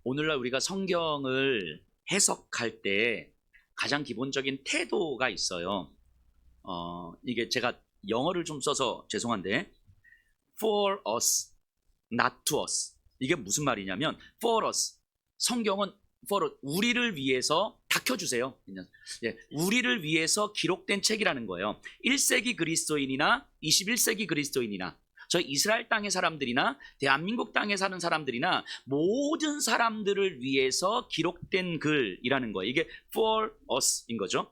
오늘날 우리가 성경을 해석할 때 가장 기본적인 태도가 있어요. 이게 제가 영어를 좀 써서 죄송한데 for us, not to us. 이게 무슨 말이냐면 for us, 성경은 for 우리를 위해서 닥쳐주세요. 예, 우리를 위해서 기록된 책이라는 거예요. 1세기 그리스도인이나 21세기 그리스도인이나 저희 이스라엘 땅의 사람들이나 대한민국 땅에 사는 사람들이나 모든 사람들을 위해서 기록된 글이라는 거예요. 이게 for us인 거죠.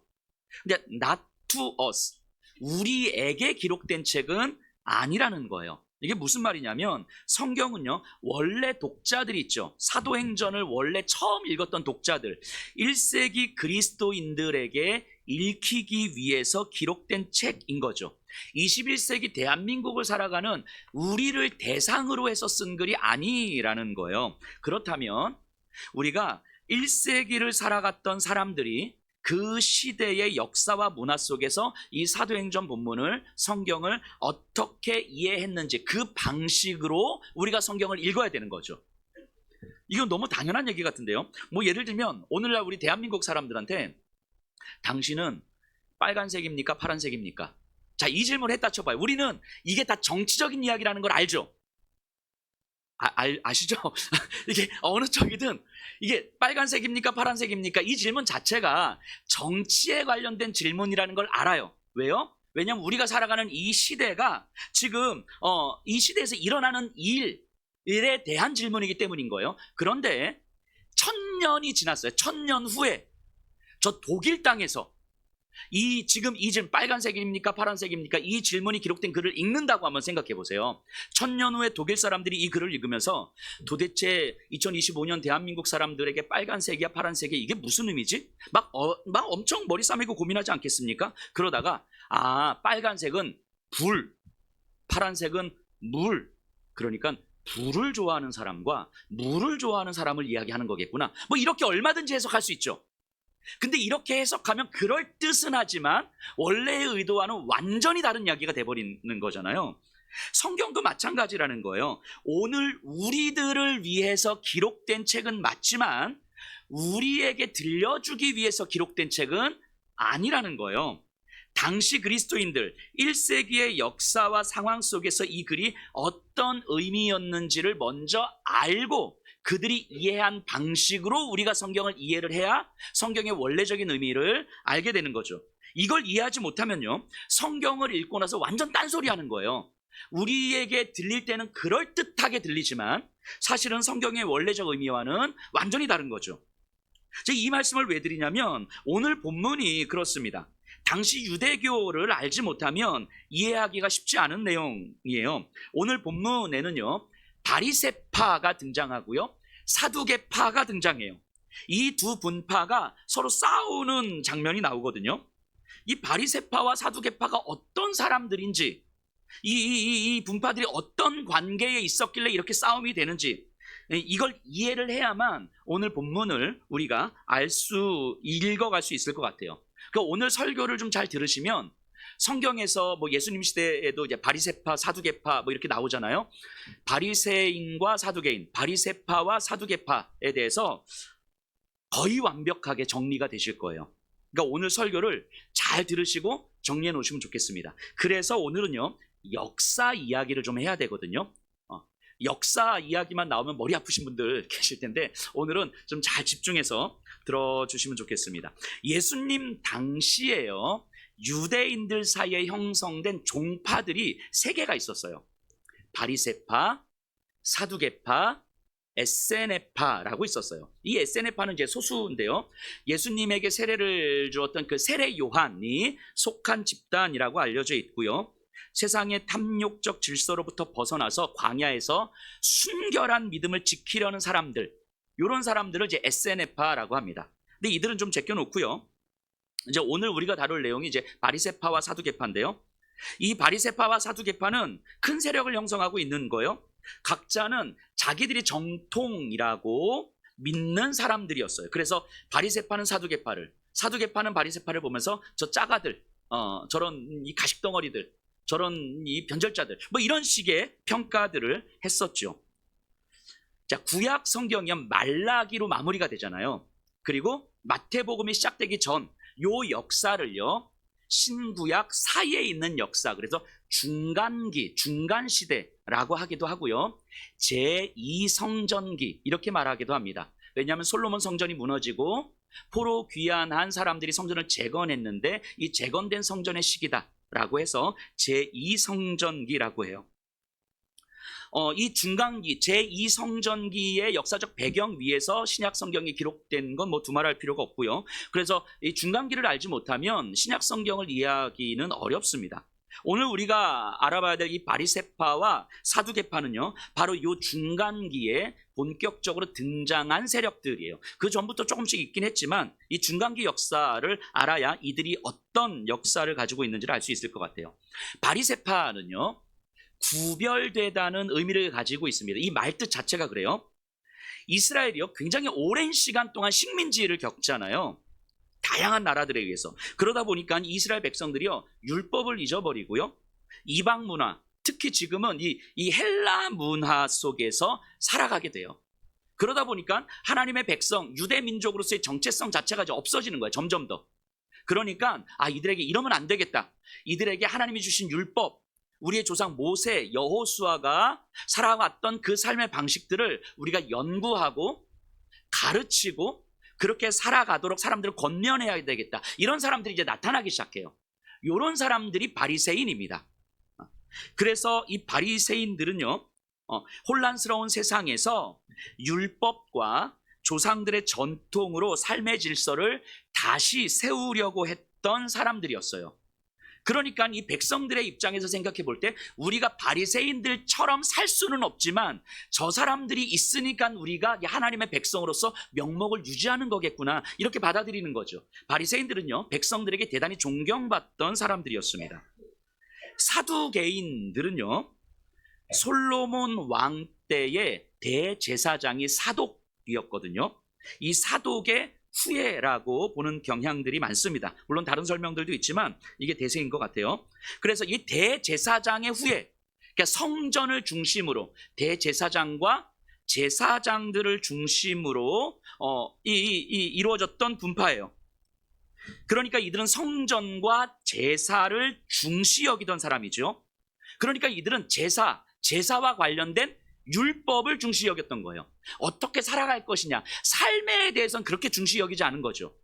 근데 not to us, 우리에게 기록된 책은 아니라는 거예요. 이게 무슨 말이냐면 성경은요, 원래 독자들이 있죠. 사도행전을 원래 처음 읽었던 독자들, 1세기 그리스도인들에게 읽히기 위해서 기록된 책인 거죠. 21세기 대한민국을 살아가는 우리를 대상으로 해서 쓴 글이 아니라는 거예요. 그렇다면 우리가 1세기를 살아갔던 사람들이 그 시대의 역사와 문화 속에서 이 사도행전 본문을, 성경을 어떻게 이해했는지 그 방식으로 우리가 성경을 읽어야 되는 거죠. 이건 너무 당연한 얘기 같은데요. 뭐 예를 들면 오늘날 우리 대한민국 사람들한테 당신은 빨간색입니까? 파란색입니까? 자, 이 질문을 했다 쳐봐요. 우리는 이게 다 정치적인 이야기라는 걸 알죠? 아시죠? 이게 어느 쪽이든 이게 빨간색입니까? 파란색입니까? 이 질문 자체가 정치에 관련된 질문이라는 걸 알아요. 왜요? 왜냐하면 우리가 살아가는 이 시대가 지금 이 시대에서 일어나는 일에 대한 질문이기 때문인 거예요. 그런데 1000년이 지났어요. 1000년 후에 저 독일 땅에서 지금 이 질문, 빨간색입니까? 파란색입니까? 이 질문이 기록된 글을 읽는다고 한번 생각해 보세요. 1000년 후에 독일 사람들이 이 글을 읽으면서 도대체 2025년 대한민국 사람들에게 빨간색이야, 파란색이야, 이게 무슨 의미지? 막 엄청 머리 싸매고 고민하지 않겠습니까? 그러다가, 빨간색은 불, 파란색은 물. 그러니까 불을 좋아하는 사람과 물을 좋아하는 사람을 이야기하는 거겠구나. 뭐 이렇게 얼마든지 해석할 수 있죠. 근데 이렇게 해석하면 그럴 뜻은 하지만 원래의 의도와는 완전히 다른 이야기가 돼버리는 거잖아요. 성경도 마찬가지라는 거예요. 오늘 우리들을 위해서 기록된 책은 맞지만 우리에게 들려주기 위해서 기록된 책은 아니라는 거예요. 당시 그리스도인들 1세기의 역사와 상황 속에서 이 글이 어떤 의미였는지를 먼저 알고 그들이 이해한 방식으로 우리가 성경을 이해를 해야 성경의 원래적인 의미를 알게 되는 거죠. 이걸 이해하지 못하면요, 성경을 읽고 나서 완전 딴소리 하는 거예요. 우리에게 들릴 때는 그럴듯하게 들리지만 사실은 성경의 원래적 의미와는 완전히 다른 거죠. 제가 이 말씀을 왜 드리냐면 오늘 본문이 그렇습니다. 당시 유대교를 알지 못하면 이해하기가 쉽지 않은 내용이에요. 오늘 본문에는요, 바리새파가 등장하고요, 사두개파가 등장해요. 이 두 분파가 서로 싸우는 장면이 나오거든요. 이 바리새파와 사두개파가 어떤 사람들인지, 이 분파들이 어떤 관계에 있었길래 이렇게 싸움이 되는지, 이걸 이해를 해야만 오늘 본문을 우리가 읽어갈 수 있을 것 같아요. 그러니까 오늘 설교를 좀 잘 들으시면 성경에서 뭐 예수님 시대에도 이제 바리새파, 사두개파 뭐 이렇게 나오잖아요. 바리새인과 사두개인, 바리새파와 사두개파에 대해서 거의 완벽하게 정리가 되실 거예요. 그러니까 오늘 설교를 잘 들으시고 정리해 놓으시면 좋겠습니다. 그래서 오늘은요, 역사 이야기를 좀 해야 되거든요. 역사 이야기만 나오면 머리 아프신 분들 계실 텐데 오늘은 좀 잘 집중해서 들어주시면 좋겠습니다. 예수님 당시에요, 유대인들 사이에 형성된 종파들이 3개가 있었어요. 바리새파, 사두개파, 에세네파라고 있었어요. 이 에세네파는 이제 소수인데요, 예수님에게 세례를 주었던 그 세례 요한이 속한 집단이라고 알려져 있고요, 세상의 탐욕적 질서로부터 벗어나서 광야에서 순결한 믿음을 지키려는 사람들, 이런 사람들을 이제 에세네파라고 합니다. 근데 이들은 좀 제껴놓고요, 이제 오늘 우리가 다룰 내용이 이제 바리새파와 사두개파인데요, 이 바리새파와 사두개파는 큰 세력을 형성하고 있는 거예요. 각자는 자기들이 정통이라고 믿는 사람들이었어요. 그래서 바리새파는 사두개파를, 사두개파는 바리새파를 보면서 저 짜가들, 저런 이 가식덩어리들, 저런 이 변절자들, 뭐 이런 식의 평가들을 했었죠. 자, 구약 성경이면 말라기로 마무리가 되잖아요. 그리고 마태복음이 시작되기 전 요 역사를요, 신구약 사이에 있는 역사, 그래서 중간기, 중간시대라고 하기도 하고요, 제2성전기 이렇게 말하기도 합니다. 왜냐하면 솔로몬 성전이 무너지고 포로 귀환한 사람들이 성전을 재건했는데 이 재건된 성전의 시기다라고 해서 제2성전기라고 해요. 이 중간기, 제2성전기의 역사적 배경 위에서 신약 성경이 기록된 건 뭐 두말할 필요가 없고요. 그래서 이 중간기를 알지 못하면 신약 성경을 이해하기는 어렵습니다. 오늘 우리가 알아봐야 될 이 바리새파와 사두개파는요, 바로 이 중간기에 본격적으로 등장한 세력들이에요. 그 전부터 조금씩 있긴 했지만 이 중간기 역사를 알아야 이들이 어떤 역사를 가지고 있는지를 알 수 있을 것 같아요. 바리새파는요, 구별되다는 의미를 가지고 있습니다. 이 말뜻 자체가 그래요. 이스라엘이요, 굉장히 오랜 시간 동안 식민지를 겪잖아요. 다양한 나라들에 의해서. 그러다 보니까 이스라엘 백성들이요, 율법을 잊어버리고요, 이방 문화, 특히 지금은 이 헬라 문화 속에서 살아가게 돼요. 그러다 보니까 하나님의 백성, 유대 민족으로서의 정체성 자체가 이제 없어지는 거예요. 점점 더. 그러니까 이들에게 이러면 안 되겠다. 이들에게 하나님이 주신 율법, 우리의 조상 모세, 여호수아가 살아왔던 그 삶의 방식들을 우리가 연구하고 가르치고 그렇게 살아가도록 사람들을 권면해야 되겠다. 이런 사람들이 이제 나타나기 시작해요. 이런 사람들이 바리새인입니다. 그래서 이 바리새인들은요, 혼란스러운 세상에서 율법과 조상들의 전통으로 삶의 질서를 다시 세우려고 했던 사람들이었어요. 그러니까 이 백성들의 입장에서 생각해 볼 때 우리가 바리새인들처럼 살 수는 없지만 저 사람들이 있으니까 우리가 하나님의 백성으로서 명목을 유지하는 거겠구나, 이렇게 받아들이는 거죠. 바리새인들은요, 백성들에게 대단히 존경받던 사람들이었습니다. 사두개인들은요, 솔로몬 왕 때의 대제사장이 사독이었거든요. 이 사독의 후예라고 보는 경향들이 많습니다. 물론 다른 설명들도 있지만 이게 대세인 것 같아요. 그래서 이 대제사장의 후예, 그러니까 성전을 중심으로 대제사장과 제사장들을 중심으로 이루어졌던 분파예요. 그러니까 이들은 성전과 제사를 중시 여기던 사람이죠. 그러니까 이들은 제사와 관련된 율법을 중시 여겼던 거예요. 어떻게 살아갈 것이냐, 삶에 대해서는 그렇게 중시 여기지 않은 거죠.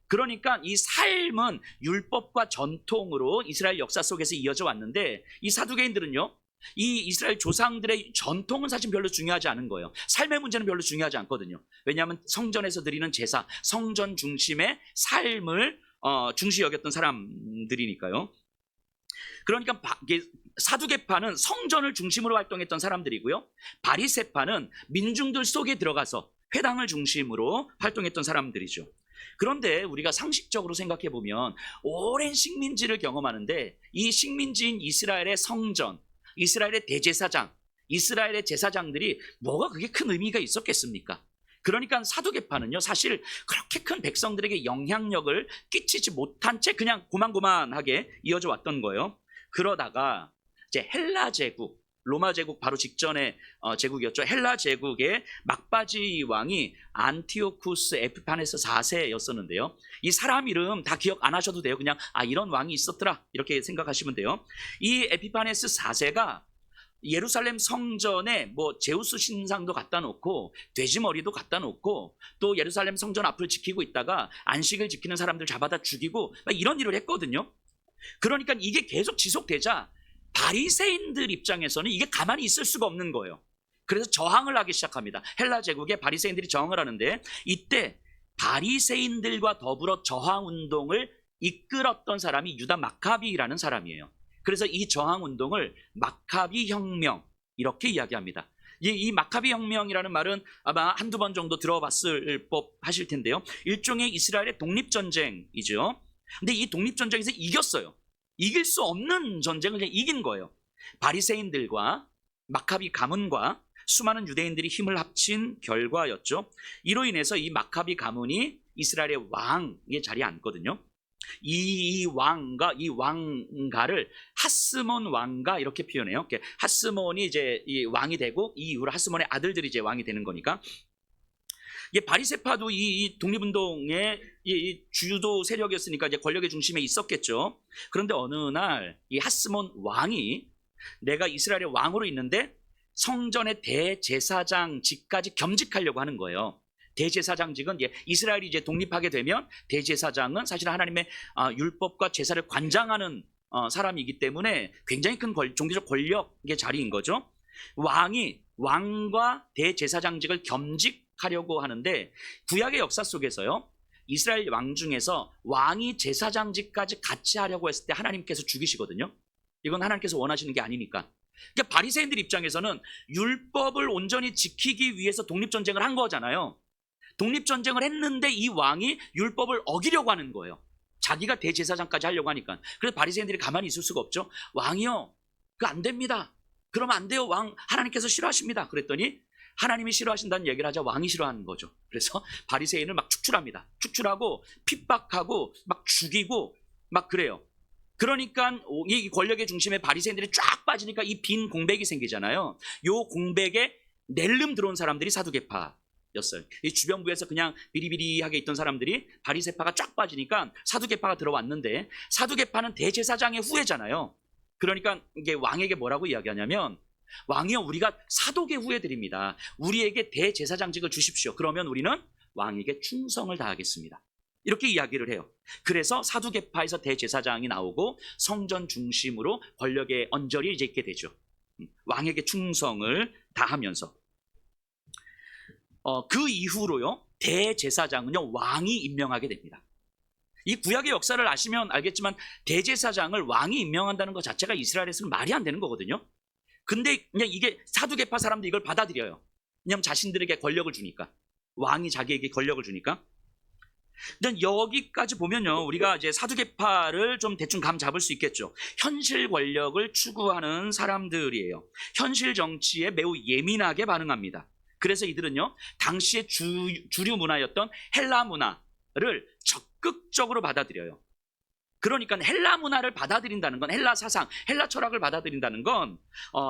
그러니까 이 삶은 율법과 전통으로 이스라엘 역사 속에서 이어져 왔는데, 이 사두개인들은요, 이 이스라엘 조상들의 전통은 사실 별로 중요하지 않은 거예요. 삶의 문제는 별로 중요하지 않거든요. 왜냐하면 성전에서 드리는 제사, 성전 중심의 삶을 중시 여겼던 사람들이니까요. 그러니까 사두개파는 성전을 중심으로 활동했던 사람들이고요, 바리새파는 민중들 속에 들어가서 회당을 중심으로 활동했던 사람들이죠. 그런데 우리가 상식적으로 생각해 보면 오랜 식민지를 경험하는데 이 식민지인 이스라엘의 성전, 이스라엘의 대제사장, 이스라엘의 제사장들이 뭐가 그게 큰 의미가 있었겠습니까? 그러니까 사두개파는요, 사실 그렇게 큰 백성들에게 영향력을 끼치지 못한 채 그냥 고만고만하게 이어져 왔던 거예요. 그러다가 이제 헬라 제국, 로마 제국 바로 직전의 제국이었죠. 헬라 제국의 막바지 왕이 안티오쿠스 에피파네스 4세였었는데요. 이 사람 이름 다 기억 안 하셔도 돼요. 그냥 이런 왕이 있었더라, 이렇게 생각하시면 돼요. 이 에피파네스 4세가 예루살렘 성전에 뭐 제우스 신상도 갖다 놓고 돼지머리도 갖다 놓고 또 예루살렘 성전 앞을 지키고 있다가 안식을 지키는 사람들 잡아다 죽이고 이런 일을 했거든요. 그러니까 이게 계속 지속되자 바리새인들 입장에서는 이게 가만히 있을 수가 없는 거예요. 그래서 저항을 하기 시작합니다. 헬라 제국에 바리새인들이 저항을 하는데, 이때 바리새인들과 더불어 저항운동을 이끌었던 사람이 유다 마카비라는 사람이에요. 그래서 이 저항운동을 마카비 혁명, 이렇게 이야기합니다. 이 마카비 혁명이라는 말은 아마 한두 번 정도 들어봤을 법 하실 텐데요, 일종의 이스라엘의 독립전쟁이죠. 근데 이 독립전쟁에서 이겼어요. 이길 수 없는 전쟁을 그냥 이긴 거예요. 바리새인들과 마카비 가문과 수많은 유대인들이 힘을 합친 결과였죠. 이로 인해서 이 마카비 가문이 이스라엘의 왕의 자리에 앉거든요. 이 왕과 이 왕가를 하스몬 왕가 이렇게 표현해요. 하스몬이 이제 이 왕이 되고 이 이후로 하스몬의 아들들이 이제 왕이 되는 거니까. 바리새파도 이 독립운동의 이 주도 세력이었으니까 이제 권력의 중심에 있었겠죠. 그런데 어느 날 이 하스몬 왕이 내가 이스라엘의 왕으로 있는데 성전의 대제사장직까지 겸직하려고 하는 거예요. 대제사장직은 이스라엘이 이제 독립하게 되면 대제사장은 사실 하나님의 율법과 제사를 관장하는 사람이기 때문에 굉장히 큰 종교적 권력의 자리인 거죠. 왕이 왕과 대제사장직을 겸직하려고 하는데 구약의 역사 속에서요, 이스라엘 왕 중에서 왕이 제사장직까지 같이 하려고 했을 때 하나님께서 죽이시거든요. 이건 하나님께서 원하시는 게 아니니까. 그러니까 바리새인들 입장에서는 율법을 온전히 지키기 위해서 독립전쟁을 한 거잖아요. 독립전쟁을 했는데 이 왕이 율법을 어기려고 하는 거예요. 자기가 대제사장까지 하려고 하니까. 그래서 바리새인들이 가만히 있을 수가 없죠. 왕이요, 그거 안 됩니다. 그러면 안 돼요. 왕, 하나님께서 싫어하십니다. 그랬더니 하나님이 싫어하신다는 얘기를 하자 왕이 싫어하는 거죠. 그래서 바리새인을 막 축출합니다. 축출하고 핍박하고 막 죽이고 막 그래요. 그러니까 이 권력의 중심에 바리새인들이 쫙 빠지니까 이 빈 공백이 생기잖아요. 요 공백에 낼름 들어온 사람들이 사두개파였어요. 이 주변부에서 그냥 비리비리하게 있던 사람들이 바리새파가 쫙 빠지니까 사두개파가 들어왔는데, 사두개파는 대제사장의 후예잖아요. 그러니까 이게 왕에게 뭐라고 이야기하냐면, 왕이요, 우리가 사독의 후예들입니다. 우리에게 대제사장직을 주십시오. 그러면 우리는 왕에게 충성을 다하겠습니다. 이렇게 이야기를 해요. 그래서 사두개파에서 대제사장이 나오고 성전 중심으로 권력의 언저리 이제 있게 되죠. 왕에게 충성을 다하면서. 그 이후로요, 대제사장은요, 왕이 임명하게 됩니다. 이 구약의 역사를 아시면 알겠지만 대제사장을 왕이 임명한다는 것 자체가 이스라엘에서는 말이 안 되는 거거든요. 근데 그냥 이게 사두개파 사람들이 이걸 받아들여요. 왜냐하면 자신들에게 권력을 주니까. 왕이 자기에게 권력을 주니까. 근데 여기까지 보면요, 우리가 이제 사두개파를 좀 대충 감 잡을 수 있겠죠. 현실 권력을 추구하는 사람들이에요. 현실 정치에 매우 예민하게 반응합니다. 그래서 이들은요, 당시의 주류 문화였던 헬라 문화를 적극적으로 받아들여요. 그러니까 헬라 문화를 받아들인다는 건, 헬라 사상, 헬라 철학을 받아들인다는 건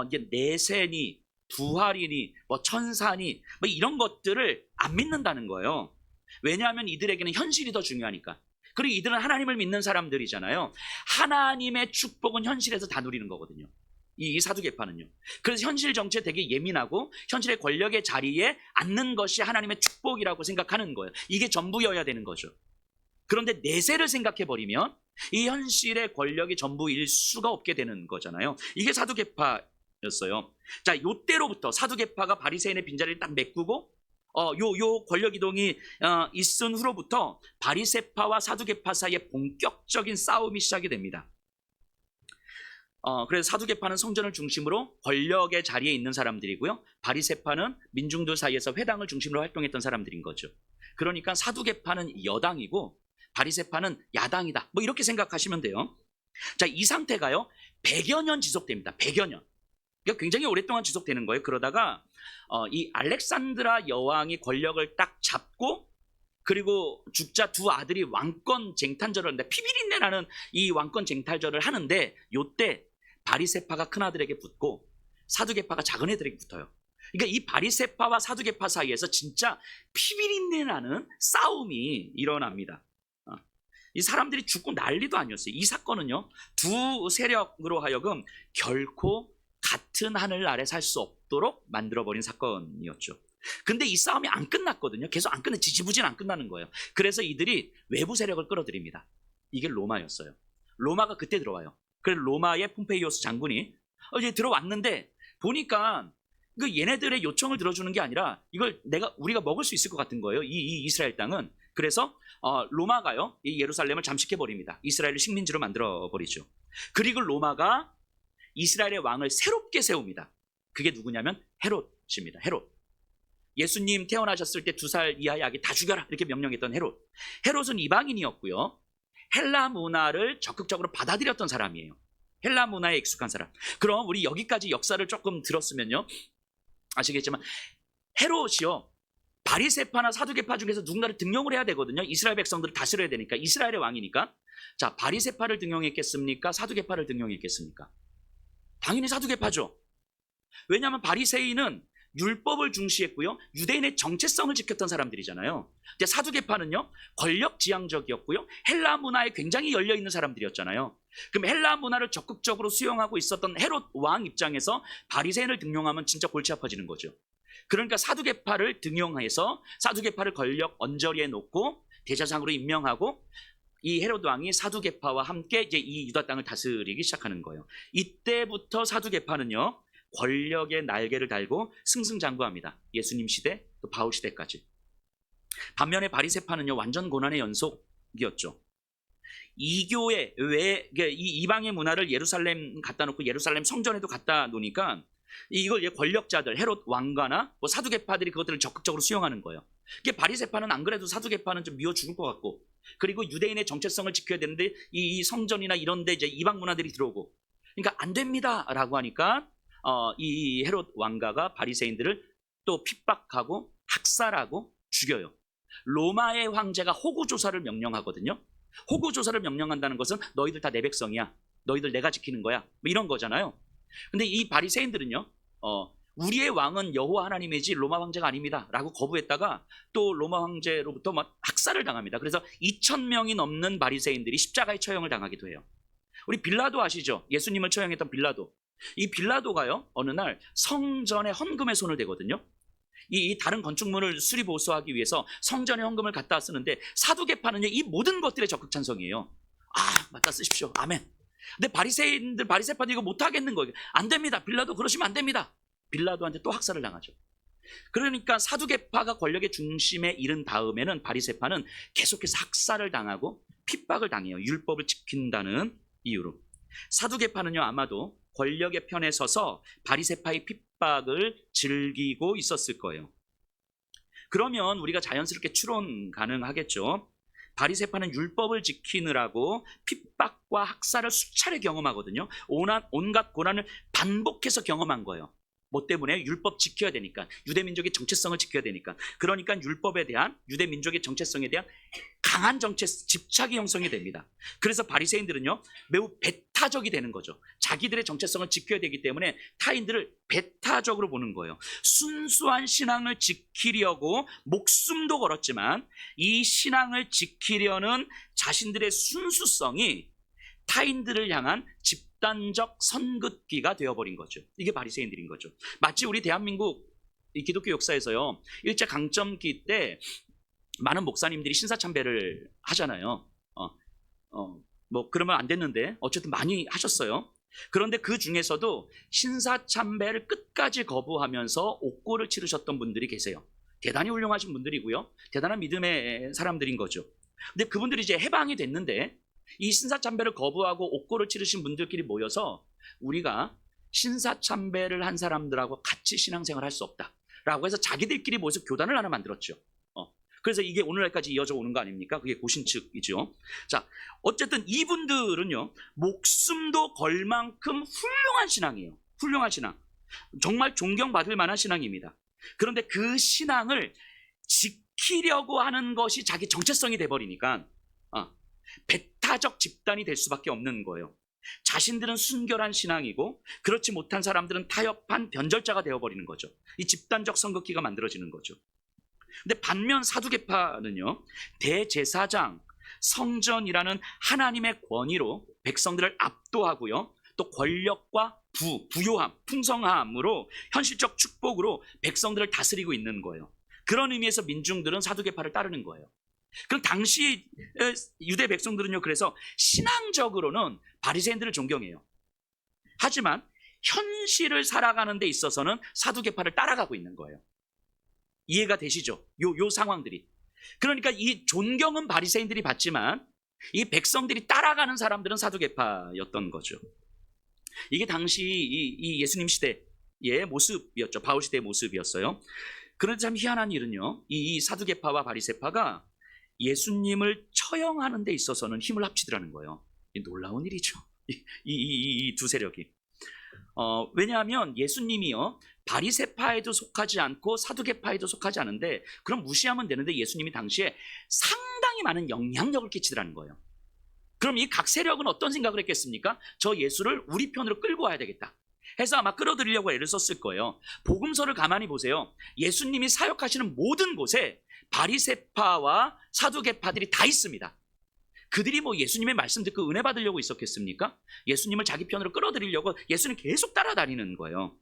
이게 내세니, 부활이니, 뭐 천사니, 뭐 이런 것들을 안 믿는다는 거예요. 왜냐하면 이들에게는 현실이 더 중요하니까. 그리고 이들은 하나님을 믿는 사람들이잖아요. 하나님의 축복은 현실에서 다 누리는 거거든요. 이 사두개파는요. 그래서 현실 정치에 되게 예민하고 현실의 권력의 자리에 앉는 것이 하나님의 축복이라고 생각하는 거예요. 이게 전부여야 되는 거죠. 그런데 내세를 생각해버리면 이 현실의 권력이 전부일 수가 없게 되는 거잖아요. 이게 사두개파였어요. 자, 요때로부터 사두개파가 바리새인의 빈자리를 딱 메꾸고 요 권력 이동이 있은 후로부터 바리새파와 사두개파 사이에 본격적인 싸움이 시작이 됩니다. 그래서 사두개파는 성전을 중심으로 권력의 자리에 있는 사람들이고요, 바리새파는 민중들 사이에서 회당을 중심으로 활동했던 사람들인 거죠. 그러니까 사두개파는 여당이고 바리새파는 야당이다, 뭐 이렇게 생각하시면 돼요. 자, 이 상태가요 100여 년 지속됩니다. 100여 년. 그러니까 굉장히 오랫동안 지속되는 거예요. 그러다가 이 알렉산드라 여왕이 권력을 딱 잡고, 그리고 죽자 두 아들이 왕권 쟁탈전을 하는데, 피비린내 나는 이 왕권 쟁탈전을 하는데, 요때 바리새파가 큰 아들에게 붙고 사두개파가 작은 애들에게 붙어요. 그러니까 이 바리새파와 사두개파 사이에서 진짜 피비린내 나는 싸움이 일어납니다. 이 사람들이 죽고 난리도 아니었어요. 이 사건은요, 두 세력으로 하여금 결코 같은 하늘 아래 살 수 없도록 만들어버린 사건이었죠. 근데 이 싸움이 안 끝났거든요. 계속 안 끝나, 지지부진 안 끝나는 거예요. 그래서 이들이 외부 세력을 끌어들입니다. 이게 로마였어요. 로마가 그때 들어와요. 그래서 로마의 폼페이오스 장군이 이제 들어왔는데 보니까 그 얘네들의 요청을 들어주는 게 아니라 이걸 우리가 먹을 수 있을 것 같은 거예요. 이 이스라엘 땅은. 그래서 로마가요, 이 예루살렘을 잠식해 버립니다. 이스라엘을 식민지로 만들어 버리죠. 그리고 로마가 이스라엘의 왕을 새롭게 세웁니다. 그게 누구냐면 헤롯입니다. 헤롯. 예수님 태어나셨을 때 2살 이하의 아기 다 죽여라 이렇게 명령했던 헤롯. 헤롯은 이방인이었고요, 헬라 문화를 적극적으로 받아들였던 사람이에요. 헬라 문화에 익숙한 사람. 그럼 우리 여기까지 역사를 조금 들었으면요, 아시겠지만 헤롯이요, 바리새파나 사두개파 중에서 누군가를 등용을 해야 되거든요. 이스라엘 백성들을 다스려야 되니까, 이스라엘의 왕이니까. 자, 바리새파를 등용했겠습니까? 사두개파를 등용했겠습니까? 당연히 사두개파죠. 왜냐하면 바리새인은 율법을 중시했고요, 유대인의 정체성을 지켰던 사람들이잖아요. 근데 사두개파는요, 권력 지향적이었고요, 헬라 문화에 굉장히 열려 있는 사람들이었잖아요. 그럼 헬라 문화를 적극적으로 수용하고 있었던 헤롯 왕 입장에서 바리새인을 등용하면 진짜 골치 아파지는 거죠. 그러니까 사두개파를 등용해서 사두개파를 권력 언저리에 놓고 대제사장으로 임명하고 이 헤롯 왕이 사두개파와 함께 이제 이 유다 땅을 다스리기 시작하는 거예요. 이때부터 사두개파는요, 권력의 날개를 달고 승승장구합니다. 예수님 시대, 또 바울 시대까지. 반면에 바리새파는요, 완전 고난의 연속이었죠. 이교회 왜 이 이방의 문화를 예루살렘 갖다 놓고 예루살렘 성전에도 갖다 놓으니까 이걸 권력자들, 헤롯 왕가나 뭐 사두개파들이 그것들을 적극적으로 수용하는 거예요. 이게 바리새파는 안 그래도 사두개파는 좀 미워 죽을 것 같고, 그리고 유대인의 정체성을 지켜야 되는데 이 성전이나 이런데 이제 이방 문화들이 들어오고, 그러니까 안 됩니다라고 하니까 이 헤롯 왕가가 바리새인들을 또 핍박하고 학살하고 죽여요. 로마의 황제가 호구조사를 명령하거든요. 호구조사를 명령한다는 것은 너희들 다 내 백성이야, 너희들 내가 지키는 거야, 뭐 이런 거잖아요. 근데 이 바리새인들은요, 우리의 왕은 여호와 하나님이지 로마 황제가 아닙니다 라고 거부했다가 또 로마 황제로부터 막 학살을 당합니다. 그래서 2,000명이 넘는 바리새인들이 십자가의 처형을 당하기도 해요. 우리 빌라도 아시죠? 예수님을 처형했던 빌라도. 이 빌라도가요, 어느 날 성전의 헌금에 손을 대거든요. 이 다른 건축물을 수리 보수하기 위해서 성전의 헌금을 갖다 쓰는데, 사두개파는요, 이 모든 것들에 적극 찬성이에요. 아, 맞다, 쓰십시오, 아멘. 근데 바리새인들, 바리새파도 이거 못하겠는 거예요. 안 됩니다, 빌라도 그러시면 안 됩니다. 빌라도한테 또 학살을 당하죠. 그러니까 사두개파가 권력의 중심에 이른 다음에는 바리새파는 계속해서 학살을 당하고 핍박을 당해요. 율법을 지킨다는 이유로. 사두개파는요, 아마도 권력의 편에 서서 바리새파의 핍박을 즐기고 있었을 거예요. 그러면 우리가 자연스럽게 추론 가능하겠죠. 바리새파는 율법을 지키느라고 핍박과 학살을 수차례 경험하거든요. 온갖 고난을 반복해서 경험한 거예요. 뭐 때문에? 율법 지켜야 되니까, 유대민족의 정체성을 지켜야 되니까. 그러니까 율법에 대한, 유대민족의 정체성에 대한 강한 집착이 형성이 됩니다. 그래서 바리새인들은요, 매우 배타적이 되는 거죠. 자기들의 정체성을 지켜야 되기 때문에 타인들을 배타적으로 보는 거예요. 순수한 신앙을 지키려고 목숨도 걸었지만 이 신앙을 지키려는 자신들의 순수성이 타인들을 향한 집단적 선긋기가 되어버린 거죠. 이게 바리새인들인 거죠. 마치 우리 대한민국 이 기독교 역사에서요, 일제 강점기 때 많은 목사님들이 신사참배를 하잖아요. 뭐 그러면 안 됐는데 어쨌든 많이 하셨어요. 그런데 그 중에서도 신사참배를 끝까지 거부하면서 옥고를 치르셨던 분들이 계세요. 대단히 훌륭하신 분들이고요, 대단한 믿음의 사람들인 거죠. 근데 그분들이 이제 해방이 됐는데 이 신사참배를 거부하고 옥고를 치르신 분들끼리 모여서 우리가 신사참배를 한 사람들하고 같이 신앙생활을 할 수 없다라고 해서 자기들끼리 모여서 교단을 하나 만들었죠. 그래서 이게 오늘날까지 이어져 오는 거 아닙니까? 그게 고신측이죠. 자, 어쨌든 이분들은요, 목숨도 걸 만큼 훌륭한 신앙이에요. 훌륭한 신앙. 정말 존경받을 만한 신앙입니다. 그런데 그 신앙을 지키려고 하는 것이 자기 정체성이 돼버리니까 배타적 집단이 될 수밖에 없는 거예요. 자신들은 순결한 신앙이고 그렇지 못한 사람들은 타협한 변절자가 되어버리는 거죠. 이 집단적 선긋기가 만들어지는 거죠. 근데 반면 사두개파는요, 대제사장, 성전이라는 하나님의 권위로 백성들을 압도하고요, 또 권력과 부요함, 풍성함으로 현실적 축복으로 백성들을 다스리고 있는 거예요. 그런 의미에서 민중들은 사두개파를 따르는 거예요. 그럼 당시 유대 백성들은요, 그래서 신앙적으로는 바리새인들을 존경해요. 하지만 현실을 살아가는 데 있어서는 사두개파를 따라가고 있는 거예요. 이해가 되시죠? 요 상황들이. 그러니까 이 존경은 바리새인들이 받지만 이 백성들이 따라가는 사람들은 사두개파였던 거죠. 이게 당시 이 예수님 시대의 모습이었죠. 바울 시대의 모습이었어요. 그런데 참 희한한 일은요, 이 사두개파와 바리새파가 예수님을 처형하는 데 있어서는 힘을 합치더라는 거예요. 놀라운 일이죠. 이 두 세력이. 왜냐하면 예수님이요, 바리새파에도 속하지 않고 사두개파에도 속하지 않은데, 그럼 무시하면 되는데 예수님이 당시에 상당히 많은 영향력을 끼치더라는 거예요. 그럼 이 각 세력은 어떤 생각을 했겠습니까? 저 예수를 우리 편으로 끌고 와야 되겠다 해서 아마 끌어들이려고 애를 썼을 거예요. 복음서를 가만히 보세요. 예수님이 사역하시는 모든 곳에 바리새파와 사두개파들이 다 있습니다. 그들이 뭐 예수님의 말씀 듣고 은혜 받으려고 있었겠습니까? 예수님을 자기 편으로 끌어들이려고 예수님 계속 따라다니는 거예요.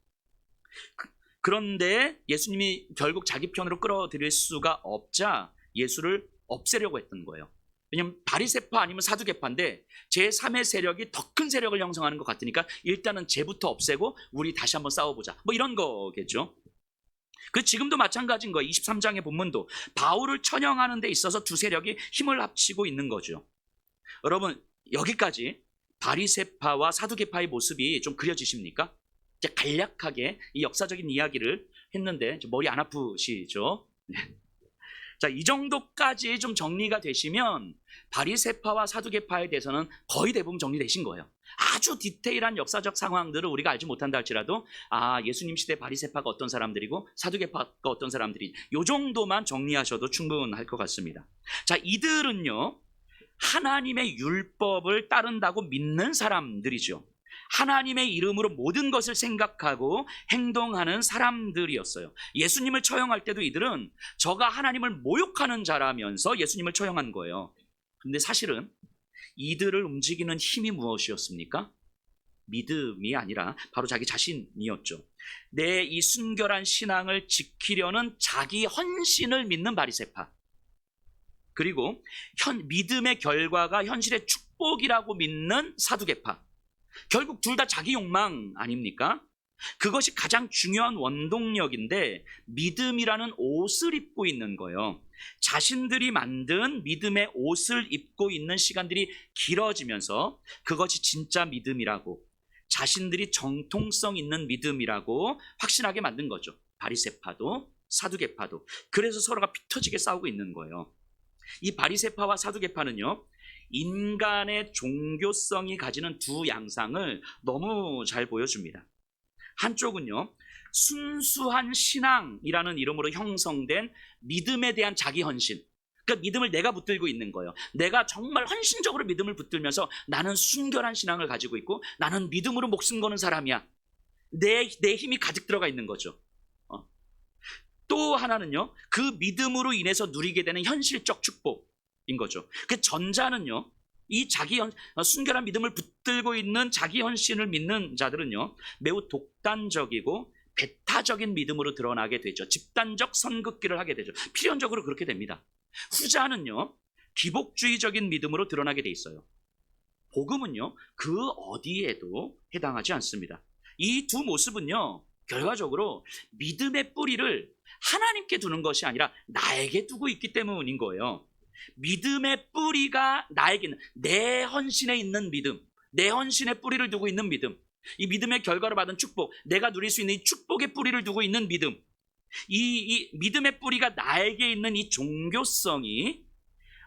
그런데 예수님이 결국 자기 편으로 끌어들일 수가 없자 예수를 없애려고 했던 거예요. 왜냐하면 바리새파 아니면 사두개파인데 제3의 세력이 더 큰 세력을 형성하는 것 같으니까 일단은 쟤부터 없애고 우리 다시 한번 싸워보자, 뭐 이런 거겠죠. 그 지금도 마찬가지인 거예요. 23장의 본문도 바울을 천형하는 데 있어서 두 세력이 힘을 합치고 있는 거죠. 여러분, 여기까지 바리새파와 사두개파의 모습이 좀 그려지십니까? 이제 간략하게 이 역사적인 이야기를 했는데 머리 안 아프시죠? 자, 이 정도까지 좀 정리가 되시면 바리새파와 사두개파에 대해서는 거의 대부분 정리되신 거예요. 아주 디테일한 역사적 상황들을 우리가 알지 못한다 할지라도 예수님 시대 바리새파가 어떤 사람들이고 사두개파가 어떤 사람들이, 이 정도만 정리하셔도 충분할 것 같습니다. 자, 이들은요 하나님의 율법을 따른다고 믿는 사람들이죠. 하나님의 이름으로 모든 것을 생각하고 행동하는 사람들이었어요. 예수님을 처형할 때도 이들은 저가 하나님을 모욕하는 자라면서 예수님을 처형한 거예요. 근데 사실은 이들을 움직이는 힘이 무엇이었습니까? 믿음이 아니라 바로 자기 자신이었죠. 내 이 순결한 신앙을 지키려는 자기 헌신을 믿는 바리새파, 그리고 믿음의 결과가 현실의 축복이라고 믿는 사두개파. 결국 둘 다 자기 욕망 아닙니까? 그것이 가장 중요한 원동력인데 믿음이라는 옷을 입고 있는 거예요. 자신들이 만든 믿음의 옷을 입고 있는 시간들이 길어지면서 그것이 진짜 믿음이라고, 자신들이 정통성 있는 믿음이라고 확신하게 만든 거죠. 바리새파도 사두개파도. 그래서 서로가 피 터지게 싸우고 있는 거예요. 이 바리새파와 사두개파는요 인간의 종교성이 가지는 두 양상을 너무 잘 보여줍니다. 한쪽은요 순수한 신앙이라는 이름으로 형성된 믿음에 대한 자기 헌신, 그러니까 믿음을 내가 붙들고 있는 거예요. 내가 정말 헌신적으로 믿음을 붙들면서 나는 순결한 신앙을 가지고 있고 나는 믿음으로 목숨 거는 사람이야. 내 힘이 가득 들어가 있는 거죠. 또 하나는요 그 믿음으로 인해서 누리게 되는 현실적 축복인 거죠. 그 전자는요 이 자기 순결한 믿음을 붙들고 있는 자기 헌신을 믿는 자들은요 매우 독단적이고 배타적인 믿음으로 드러나게 되죠. 집단적 선긋기를 하게 되죠. 필연적으로 그렇게 됩니다. 후자는요 기복주의적인 믿음으로 드러나게 돼 있어요. 복음은요 그 어디에도 해당하지 않습니다. 이 두 모습은요 결과적으로 믿음의 뿌리를 하나님께 두는 것이 아니라 나에게 두고 있기 때문인 거예요. 믿음의 뿌리가 나에게는 내 헌신에 있는 믿음, 내 헌신의 뿌리를 두고 있는 믿음, 이 믿음의 결과를 받은 축복, 내가 누릴 수 있는 이 축복의 뿌리를 두고 있는 믿음, 이 믿음의 뿌리가 나에게 있는 이 종교성이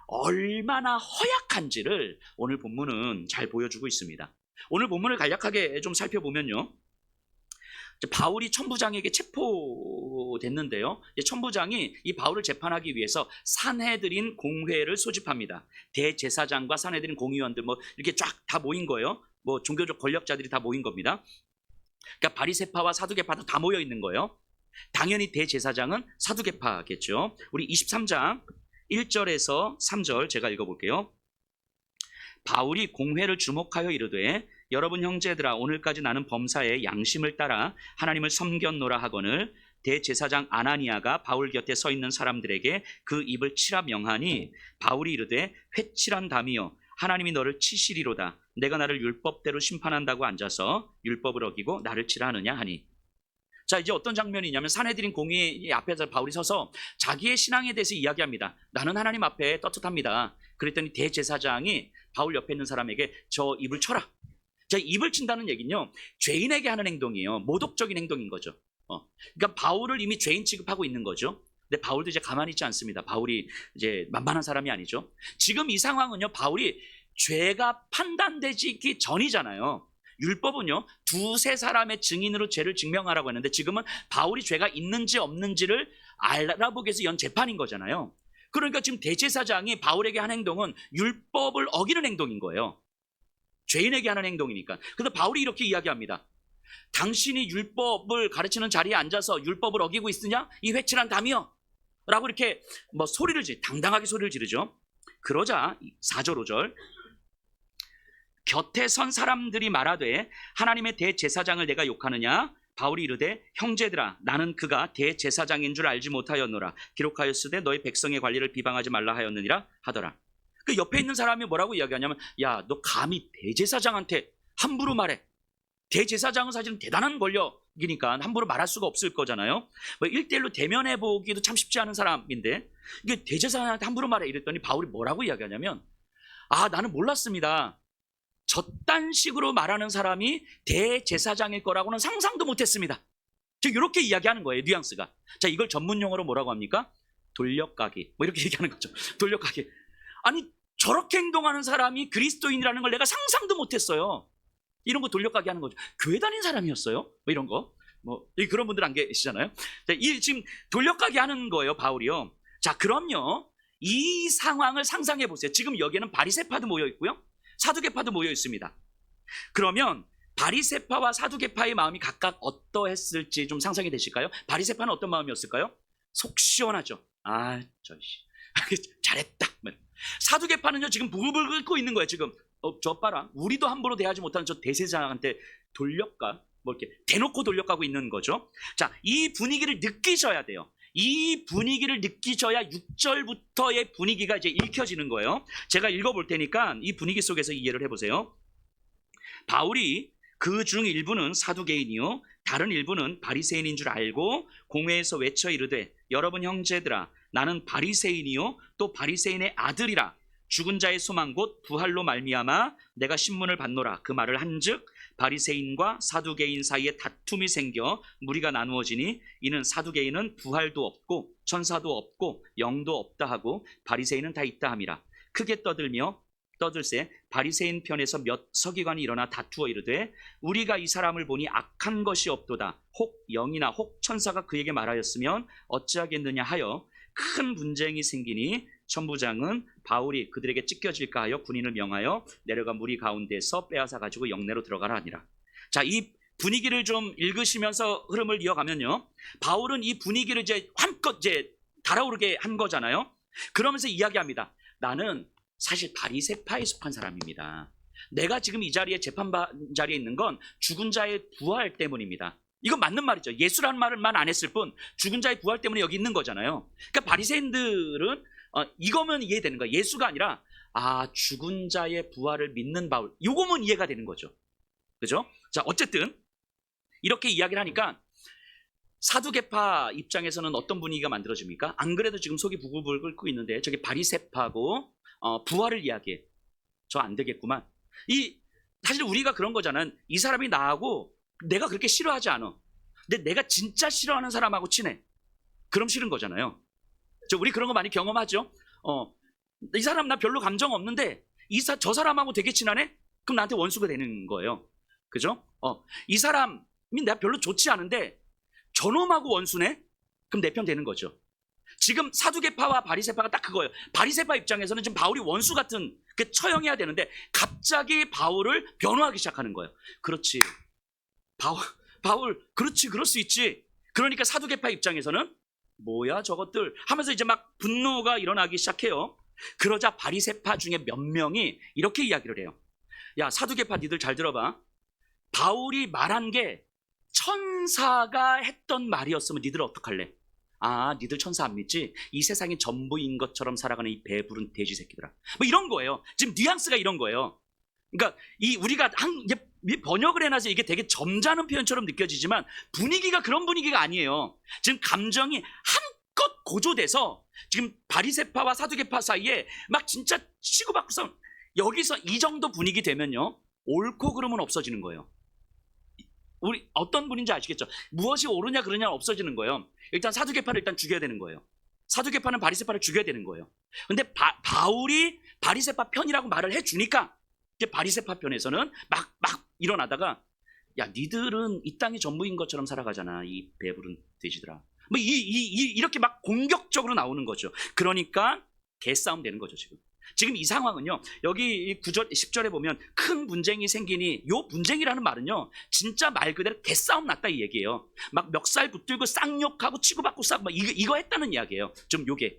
얼마나 허약한지를 오늘 본문은 잘 보여주고 있습니다. 오늘 본문을 간략하게 좀 살펴보면요 바울이 천부장에게 체포됐는데요 천부장이 이 바울을 재판하기 위해서 산헤드린 공회를 소집합니다. 대제사장과 산헤드린 공의원들 뭐 이렇게 쫙 다 모인 거예요. 뭐 종교적 권력자들이 다 모인 겁니다. 그러니까 바리새파와 사두개파도 다 모여 있는 거예요. 당연히 대제사장은 사두개파겠죠. 우리 23장 1절에서 3절 제가 읽어볼게요. 바울이 공회를 주목하여 이르되 여러분 형제들아 오늘까지 나는 범사에 양심을 따라 하나님을 섬겼노라 하거늘 대제사장 아나니아가 바울 곁에 서 있는 사람들에게 그 입을 치라 명하니 바울이 이르되 회칠한 담이여 하나님이 너를 치시리로다. 내가 나를 율법대로 심판한다고 앉아서 율법을 어기고 나를 치라 하느냐 하니. 자, 이제 어떤 장면이냐면 산헤드린 공의 앞에서 바울이 서서 자기의 신앙에 대해서 이야기합니다. 나는 하나님 앞에 떳떳합니다. 그랬더니 대제사장이 바울 옆에 있는 사람에게 저 입을 쳐라. 자, 입을 친다는 얘기는요 죄인에게 하는 행동이에요. 모독적인 행동인 거죠. 그러니까 바울을 이미 죄인 취급하고 있는 거죠. 근데 바울도 이제 가만히 있지 않습니다. 바울이 이제 만만한 사람이 아니죠. 지금 이 상황은요 바울이 죄가 판단되기 전이잖아요. 율법은요 두세 사람의 증인으로 죄를 증명하라고 했는데 지금은 바울이 죄가 있는지 없는지를 알아보기 위해서 연 재판인 거잖아요. 그러니까 지금 대제사장이 바울에게 한 행동은 율법을 어기는 행동인 거예요. 죄인에게 하는 행동이니까. 그래서 바울이 이렇게 이야기합니다. 당신이 율법을 가르치는 자리에 앉아서 율법을 어기고 있으냐? 이 회칠한 담이여. 라고 이렇게 당당하게 소리를 지르죠. 그러자 4절 5절 곁에 선 사람들이 말하되 하나님의 대제사장을 내가 욕하느냐? 바울이 이르되 형제들아 나는 그가 대제사장인 줄 알지 못하였노라. 기록하였으되 너희 백성의 관리를 비방하지 말라 하였느니라 하더라. 그 옆에 있는 사람이 뭐라고 이야기하냐면 야, 너 감히 대제사장한테 함부로 말해. 대제사장은 사실은 대단한 권력이니까 함부로 말할 수가 없을 거잖아요. 뭐 1대1로 대면해 보기도 참 쉽지 않은 사람인데 이게 대제사장한테 함부로 말해 이랬더니 바울이 뭐라고 이야기하냐면 나는 몰랐습니다. 저딴 식으로 말하는 사람이 대제사장일 거라고는 상상도 못했습니다. 즉 이렇게 이야기하는 거예요. 뉘앙스가. 자, 이걸 전문 용어로 뭐라고 합니까? 돌려가기. 뭐 이렇게 얘기하는 거죠. 돌려가기. 아니 저렇게 행동하는 사람이 그리스도인이라는 걸 내가 상상도 못했어요. 이런 거 돌려가게 하는 거죠. 교회 다닌 사람이었어요? 뭐 이런 거. 뭐 그런 분들 안 계시잖아요. 자, 지금 돌려가게 하는 거예요, 바울이요. 자, 그럼요. 이 상황을 상상해 보세요. 지금 여기에는 바리새파도 모여 있고요. 사두개파도 모여 있습니다. 그러면 바리새파와 사두개파의 마음이 각각 어떠했을지 좀 상상이 되실까요? 바리새파는 어떤 마음이었을까요? 속 시원하죠. 잘했다. 사두개파는요 지금 부글부글 끓고 있는 거예요. 지금 저 봐라. 우리도 함부로 대하지 못하는 저 대제사장한테 돌려가? 뭐 이렇게 대놓고 돌려가고 있는 거죠. 자, 이 분위기를 느끼셔야 돼요. 이 분위기를 느끼셔야 6절부터의 분위기가 이제 읽혀지는 거예요. 제가 읽어볼 테니까 이 분위기 속에서 이해를 해보세요. 바울이 그 중 일부는 사두개인이요 다른 일부는 바리새인인 줄 알고 공회에서 외쳐 이르되 여러분 형제들아 나는 바리새인이요 또 바리새인의 아들이라 죽은 자의 소망 곧 부활로 말미암아 내가 신문을 받노라. 그 말을 한즉 바리새인과 사두개인 사이에 다툼이 생겨 무리가 나누어지니 이는 사두개인은 부활도 없고 천사도 없고 영도 없다 하고 바리새인은 다 있다 함이라. 크게 떠들세 바리새인 편에서 몇 서기관이 일어나 다투어 이르되 우리가 이 사람을 보니 악한 것이 없도다. 혹 영이나 혹 천사가 그에게 말하였으면 어찌하겠느냐 하여 큰 분쟁이 생기니 천부장은 바울이 그들에게 찢겨질까 하여 군인을 명하여 내려가 무리 가운데서 빼앗아 가지고 영내로 들어가라 하니라. 자, 이 분위기를 좀 읽으시면서 흐름을 이어가면요, 바울은 이 분위기를 이제 한껏 이제 달아오르게 한 거잖아요. 그러면서 이야기합니다. 나는 사실 바리새파에 속한 사람입니다. 내가 지금 이 자리에 재판반 자리에 있는 건 죽은 자의 부활 때문입니다. 이건 맞는 말이죠. 예수라는 말만 안 했을 뿐 죽은 자의 부활 때문에 여기 있는 거잖아요. 그러니까 바리새인들은 이거면 이해되는 거예요. 예수가 아니라 죽은 자의 부활을 믿는 바울. 요거면 이해가 되는 거죠. 그죠? 자, 어쨌든 이렇게 이야기를 하니까 사두개파 입장에서는 어떤 분위기가 만들어집니까? 안 그래도 지금 속이 부글부글 끓고 있는데 저기 바리새파고 부활을 이야기해. 저 안 되겠구만. 사실 우리가 그런 거잖아요. 이 사람이 나하고 내가 그렇게 싫어하지 않아. 근데 내가 진짜 싫어하는 사람하고 친해. 그럼 싫은 거잖아요. 우리 그런 거 많이 경험하죠. 이 사람 나 별로 감정 없는데 저 사람하고 되게 친하네? 그럼 나한테 원수가 되는 거예요. 그죠? 이 사람이 내가 별로 좋지 않은데 저놈하고 원수네? 그럼 내 편 되는 거죠. 지금 사두개파와 바리새파가 딱 그거예요. 바리새파 입장에서는 지금 바울이 원수 같은 처형해야 되는데 갑자기 바울을 변호하기 시작하는 거예요. 그렇지. 바울, 그렇지, 그럴 수 있지. 그러니까 사두개파 입장에서는 뭐야 저것들 하면서 이제 막 분노가 일어나기 시작해요. 그러자 바리새파 중에 몇 명이 이렇게 이야기를 해요. 야, 사두개파 니들 잘 들어봐. 바울이 말한 게 천사가 했던 말이었으면 니들 어떡할래? 니들 천사 안 믿지? 이 세상이 전부인 것처럼 살아가는 이 배부른 돼지 새끼들아. 뭐 이런 거예요. 지금 뉘앙스가 이런 거예요. 그러니까 우리가 번역을 해놔서 이게 되게 점잖은 표현처럼 느껴지지만 분위기가 그런 분위기가 아니에요. 지금 감정이 한껏 고조돼서 지금 바리새파와 사두개파 사이에 막 진짜 치고받고 싸움. 여기서 이 정도 분위기 되면요, 옳고 그름은 없어지는 거예요. 우리 어떤 분인지 아시겠죠? 무엇이 옳으냐 그러냐 없어지는 거예요. 일단 사두개파를 일단 죽여야 되는 거예요. 사두개파는 바리새파를 죽여야 되는 거예요. 근데 바울이 바리새파 편이라고 말을 해주니까 이제 바리새파 편에서는 막 일어나다가 야, 니들은 이 땅이 전부인 것처럼 살아가잖아. 이 배부른 돼지들아. 이렇게 막 공격적으로 나오는 거죠. 그러니까 개싸움 되는 거죠, 지금. 지금 이 상황은요, 여기 9절, 10절에 보면 큰 분쟁이 생기니, 요 분쟁이라는 말은요, 진짜 말 그대로 개싸움 났다 이 얘기예요. 막 멱살 붙들고 쌍욕하고 치고받고 싸고 막 이거 했다는 이야기예요. 좀 이게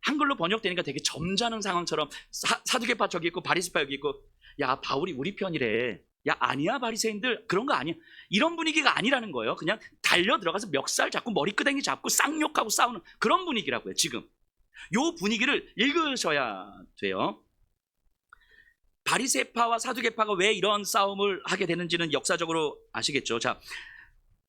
한글로 번역되니까 되게 점잖은 상황처럼 사두개파 저기 있고 바리새파 여기 있고, 야, 바울이 우리 편이래. 야, 아니야, 바리새인들 그런 거 아니야. 이런 분위기가 아니라는 거예요. 그냥 달려 들어가서 멱살 잡고 머리끄댕이 잡고 쌍욕하고 싸우는 그런 분위기라고요, 지금. 요 분위기를 읽으셔야 돼요. 바리새파와 사두개파가 왜 이런 싸움을 하게 되는지는 역사적으로 아시겠죠. 자,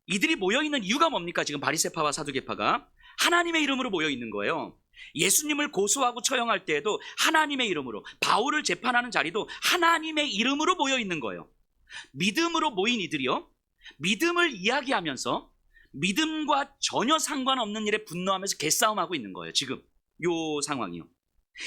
이들이 모여있는 이유가 뭡니까? 지금 바리새파와 사두개파가 하나님의 이름으로 모여있는 거예요. 예수님을 고소하고 처형할 때에도 하나님의 이름으로, 바울을 재판하는 자리도 하나님의 이름으로 모여있는 거예요. 믿음으로 모인 이들이요, 믿음을 이야기하면서 믿음과 전혀 상관없는 일에 분노하면서 개싸움하고 있는 거예요, 지금 요 상황이요.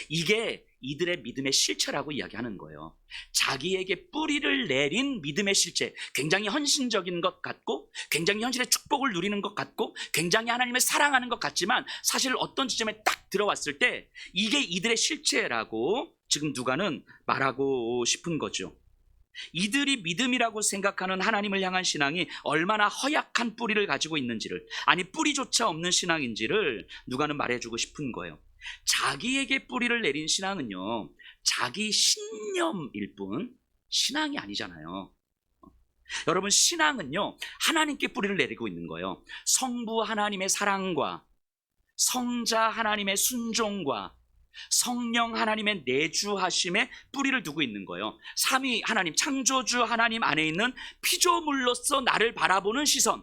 이게 이들의 믿음의 실체라고 이야기하는 거예요. 자기에게 뿌리를 내린 믿음의 실체, 굉장히 헌신적인 것 같고, 굉장히 현실의 축복을 누리는 것 같고, 굉장히 하나님을 사랑하는 것 같지만, 사실 어떤 지점에 딱 들어왔을 때 이게 이들의 실체라고 지금 누가는 말하고 싶은 거죠. 이들이 믿음이라고 생각하는 하나님을 향한 신앙이 얼마나 허약한 뿌리를 가지고 있는지를, 아니 뿌리조차 없는 신앙인지를 누가는 말해주고 싶은 거예요. 자기에게 뿌리를 내린 신앙은요, 자기 신념일 뿐 신앙이 아니잖아요. 여러분, 신앙은요, 하나님께 뿌리를 내리고 있는 거예요. 성부 하나님의 사랑과 성자 하나님의 순종과 성령 하나님의 내주하심에 뿌리를 두고 있는 거예요. 삼위 하나님, 창조주 하나님 안에 있는 피조물로서 나를 바라보는 시선,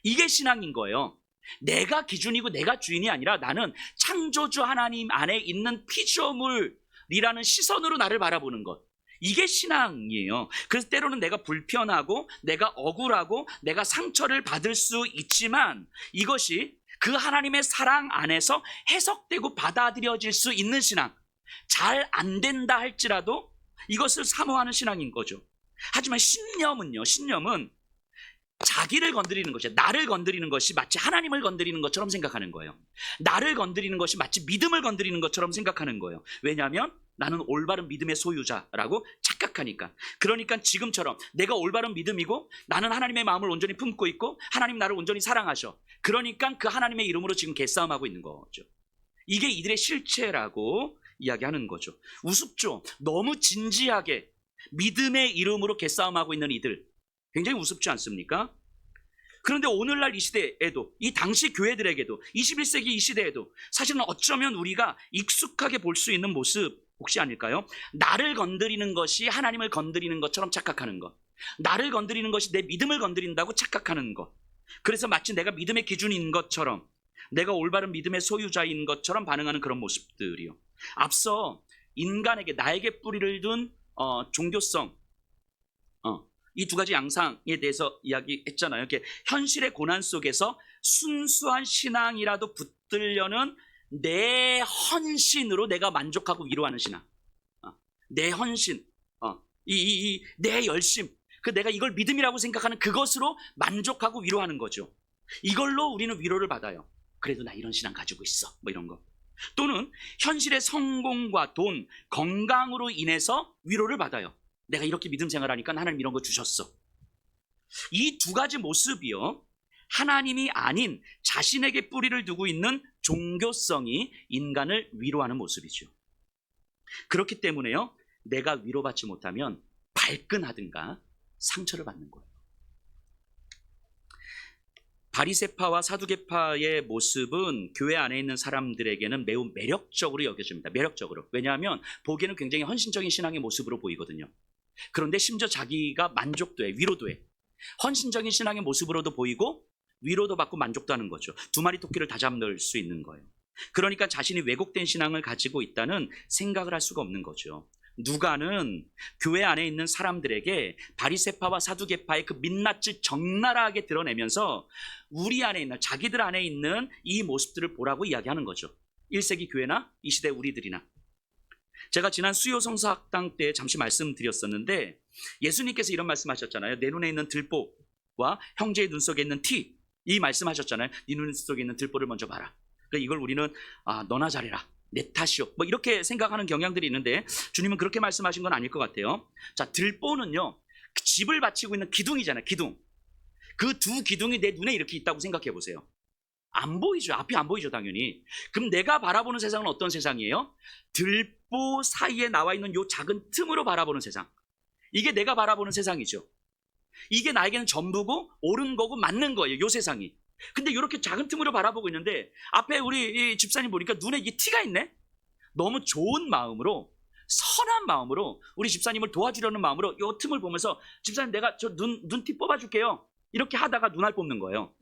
이게 신앙인 거예요. 내가 기준이고 내가 주인이 아니라 나는 창조주 하나님 안에 있는 피조물이라는 시선으로 나를 바라보는 것, 이게 신앙이에요. 그래서 때로는 내가 불편하고 내가 억울하고 내가 상처를 받을 수 있지만, 이것이 그 하나님의 사랑 안에서 해석되고 받아들여질 수 있는 신앙, 잘 안 된다 할지라도 이것을 사모하는 신앙인 거죠. 하지만 신념은 자기를 건드리는 것이에요. 나를 건드리는 것이 마치 하나님을 건드리는 것처럼 생각하는 거예요. 나를 건드리는 것이 마치 믿음을 건드리는 것처럼 생각하는 거예요. 왜냐하면 나는 올바른 믿음의 소유자라고 착각하니까. 그러니까 지금처럼 내가 올바른 믿음이고 나는 하나님의 마음을 온전히 품고 있고 하나님 나를 온전히 사랑하셔. 그러니까 그 하나님의 이름으로 지금 개싸움하고 있는 거죠. 이게 이들의 실체라고 이야기하는 거죠. 우습죠. 너무 진지하게 믿음의 이름으로 개싸움하고 있는 이들, 굉장히 우습지 않습니까? 그런데 오늘날 이 시대에도, 이 당시 교회들에게도, 21세기 이 시대에도 사실은 어쩌면 우리가 익숙하게 볼 수 있는 모습 혹시 아닐까요? 나를 건드리는 것이 하나님을 건드리는 것처럼 착각하는 것, 나를 건드리는 것이 내 믿음을 건드린다고 착각하는 것, 그래서 마치 내가 믿음의 기준인 것처럼, 내가 올바른 믿음의 소유자인 것처럼 반응하는 그런 모습들이요. 앞서 인간에게, 나에게 뿌리를 둔 종교성, 이 두 가지 양상에 대해서 이야기했잖아요. 이렇게 현실의 고난 속에서 순수한 신앙이라도 붙들려는 내 헌신으로 내가 만족하고 위로하는 신앙, 내 헌신, 내 열심, 내가 이걸 믿음이라고 생각하는 그것으로 만족하고 위로하는 거죠. 이걸로 우리는 위로를 받아요. 그래도 나 이런 신앙 가지고 있어, 뭐 이런 거. 또는 현실의 성공과 돈, 건강으로 인해서 위로를 받아요. 내가 이렇게 믿음 생활하니까 하나님 이런 거 주셨어. 이 두 가지 모습이요, 하나님이 아닌 자신에게 뿌리를 두고 있는 종교성이 인간을 위로하는 모습이죠. 그렇기 때문에요, 내가 위로받지 못하면 발끈하든가 상처를 받는 거예요. 바리새파와 사두개파의 모습은 교회 안에 있는 사람들에게는 매우 매력적으로 여겨집니다. 매력적으로. 왜냐하면 보기에는 굉장히 헌신적인 신앙의 모습으로 보이거든요. 그런데 심지어 자기가 만족도 해, 위로도 해. 헌신적인 신앙의 모습으로도 보이고 위로도 받고 만족도 하는 거죠. 두 마리 토끼를 다 잡을 수 있는 거예요. 그러니까 자신이 왜곡된 신앙을 가지고 있다는 생각을 할 수가 없는 거죠. 누가는 교회 안에 있는 사람들에게 바리새파와 사두개파의 그 민낯을 적나라하게 드러내면서 우리 안에 있는, 자기들 안에 있는 이 모습들을 보라고 이야기하는 거죠. 1세기 교회나 이 시대 우리들이나. 제가 지난 수요 성사학당 때 잠시 말씀드렸었는데, 예수님께서 이런 말씀하셨잖아요. 내 눈에 있는 들보와 형제의 눈 속에 있는 티, 이 말씀하셨잖아요. 네 눈 속에 있는 들보를 먼저 봐라. 그러니까 이걸 우리는 너나 잘해라, 내 탓이요, 뭐 이렇게 생각하는 경향들이 있는데 주님은 그렇게 말씀하신 건 아닐 것 같아요. 자, 들보는요, 집을 받치고 있는 기둥이잖아요. 기둥. 그 두 기둥이 내 눈에 이렇게 있다고 생각해 보세요. 안 보이죠. 앞이 안 보이죠, 당연히. 그럼 내가 바라보는 세상은 어떤 세상이에요? 들보 사이에 나와 있는 요 작은 틈으로 바라보는 세상. 이게 내가 바라보는 세상이죠. 이게 나에게는 전부고 옳은 거고 맞는 거예요, 요 세상이. 근데 이렇게 작은 틈으로 바라보고 있는데 앞에 우리 이 집사님 보니까 눈에 이게 티가 있네. 너무 좋은 마음으로, 선한 마음으로, 우리 집사님을 도와주려는 마음으로 요 틈을 보면서 집사님 내가 저 눈티 뽑아줄게요, 이렇게 하다가 눈알 뽑는 거예요.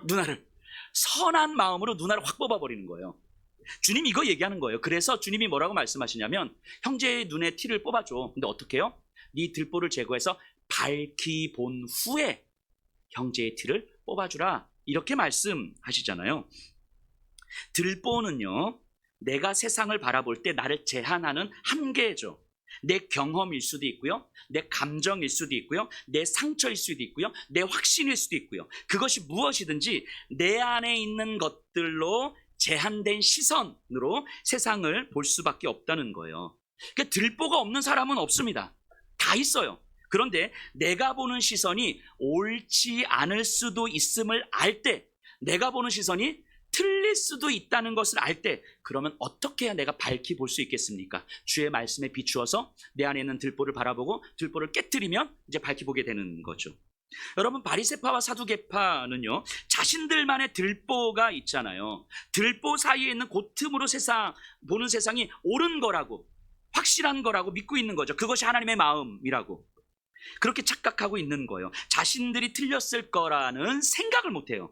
눈알을. 선한 마음으로 눈알을 확 뽑아버리는 거예요. 주님이 이거 얘기하는 거예요. 그래서 주님이 뭐라고 말씀하시냐면 형제의 눈에 티를 뽑아줘. 근데 어떻게 해요? 네 들보를 제거해서 밝히 본 후에 형제의 티를 뽑아주라, 이렇게 말씀하시잖아요. 들보는요, 내가 세상을 바라볼 때 나를 제한하는 한계죠. 내 경험일 수도 있고요, 내 감정일 수도 있고요, 내 상처일 수도 있고요, 내 확신일 수도 있고요. 그것이 무엇이든지 내 안에 있는 것들로 제한된 시선으로 세상을 볼 수밖에 없다는 거예요. 그러니까 들보가 없는 사람은 없습니다. 다 있어요. 그런데 내가 보는 시선이 옳지 않을 수도 있음을 알 때, 내가 보는 시선이 틀릴 수도 있다는 것을 알 때, 그러면 어떻게 해야 내가 밝히 볼 수 있겠습니까? 주의 말씀에 비추어서 내 안에 있는 들보를 바라보고 들보를 깨뜨리면 이제 밝히 보게 되는 거죠. 여러분, 바리새파와 사두개파는요, 자신들만의 들보가 있잖아요. 들보 사이에 있는 그 틈으로 보는 세상이 옳은 거라고, 확실한 거라고 믿고 있는 거죠. 그것이 하나님의 마음이라고 그렇게 착각하고 있는 거예요. 자신들이 틀렸을 거라는 생각을 못해요.